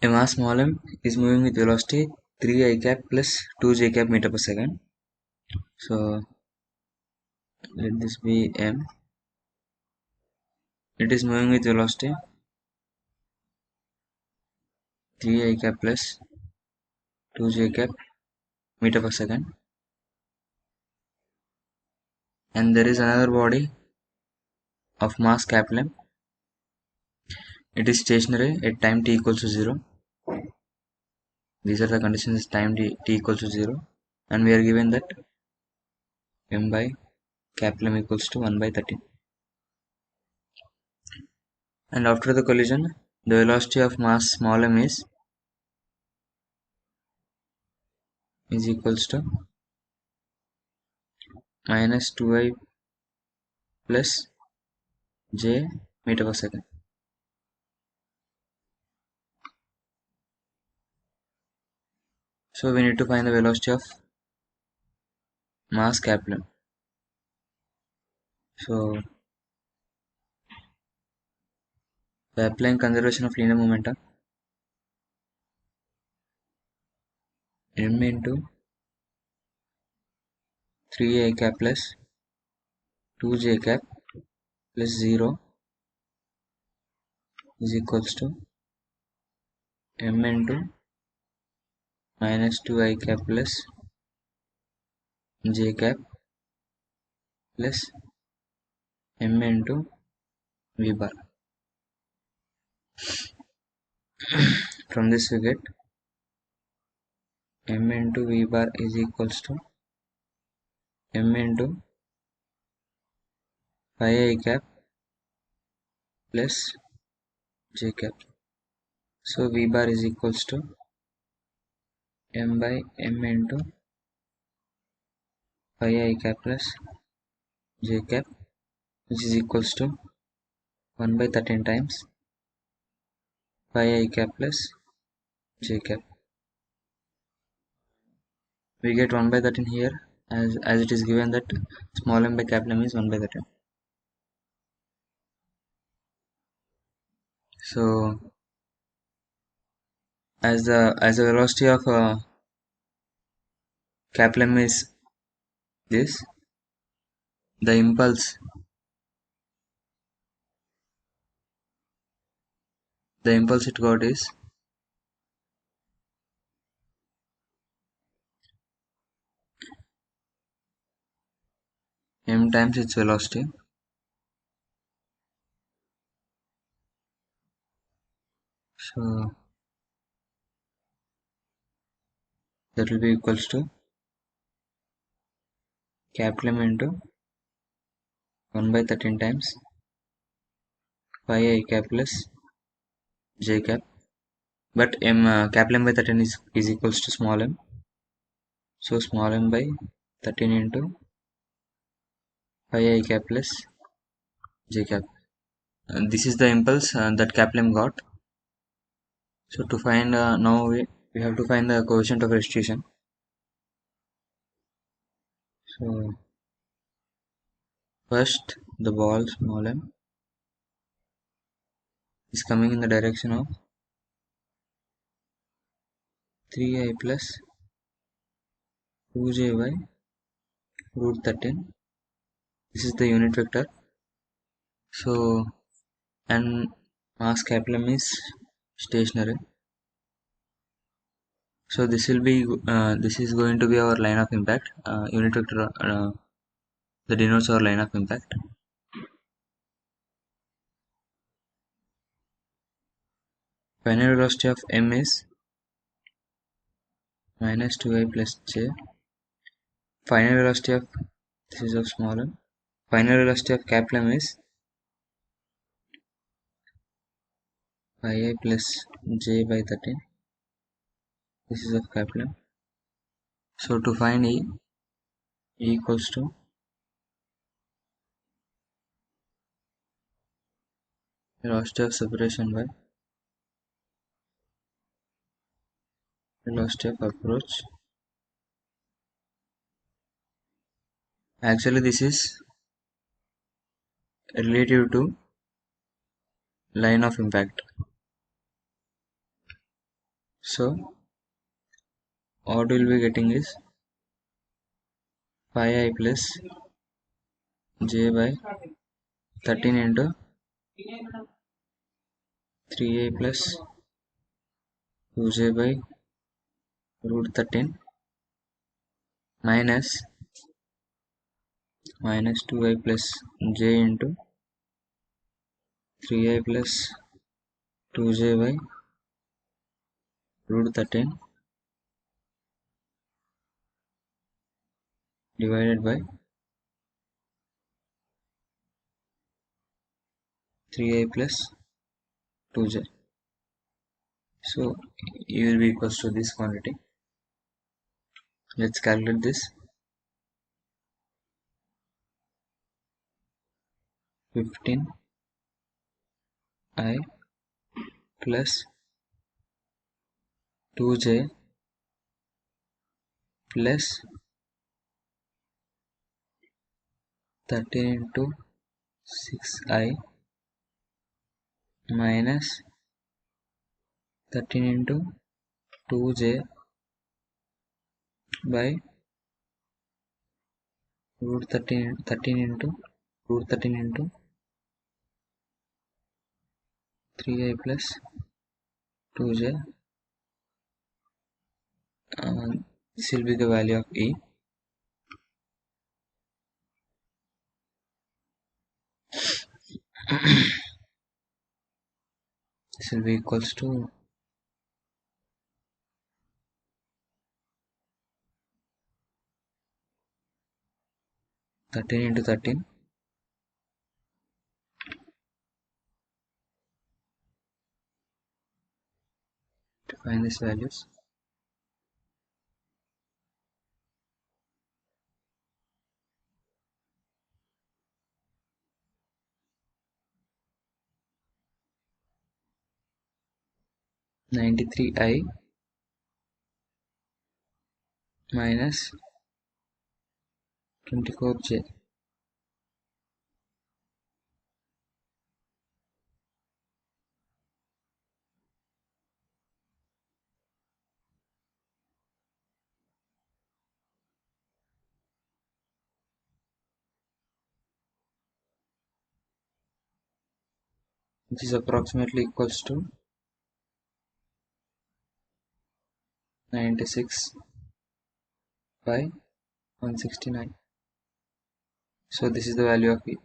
A mass small m is moving with velocity 3 I cap plus 2 j cap meter per second. So let this be m. It is moving with velocity 3 I cap plus 2 j cap meter per second. And there is another body of mass capital M. It is stationary at time t equals to 0. These are the conditions time t equals to 0. And we are given that m by capital M equals to 1 by 13. And after the collision, the velocity of mass small m is equals to minus 2i plus j meter per second. So we need to find the velocity of mass capital M. So by applying conservation of linear momentum, m into 3i cap plus 2j cap plus 0 is equals to m into minus 2i cap plus j cap plus m into v bar. From this we get m into v bar is equals to m into 5i cap plus j cap. So v bar is equals to m by m into 5i cap plus j cap, which is equals to 1 by 13 times 5i cap plus j cap. We get 1 by 13 here as it is given that small m by capital M is 1 by 13. So as the velocity of capital M is this, the impulse it got is m times its velocity so that will be equals to capital M into 1 by 13 times 5i cap plus j cap, but capital M by 13 is equals to small m, so small m by 13 into 5i cap plus j cap. This is the impulse that capital M got. So to find now we have to find the coefficient of restitution. So first the ball small m is coming in the direction of 3i plus 2j by root 13. This is the unit vector. So and mass capital M is stationary. So this will be this is going to be our line of impact. Unit vector that denotes our line of impact. Final velocity of m is minus 2i plus j. Final velocity of this is of small m. Final velocity of capital M is 5i plus j by 13. This is of capital M. So to find E equals to velocity of separation by velocity of approach. Actually this is relative to line of impact. So what we'll be getting is 5i plus j by 13 into 3i plus 2j by root 13 minus 2i plus j into 3i plus 2j by root 13 divided by 3i plus 2j. So e will be equals to this quantity. Let's calculate this. 15i plus 2j plus 13 into 6i minus 13 into 2j by root 13 into root 13 into 3i plus 2j. This will be the value of e. This will be equals to 13 into 13 to find these values. (93i) minus 24j. Which is approximately equals to 96 by 169. So this is the value of e.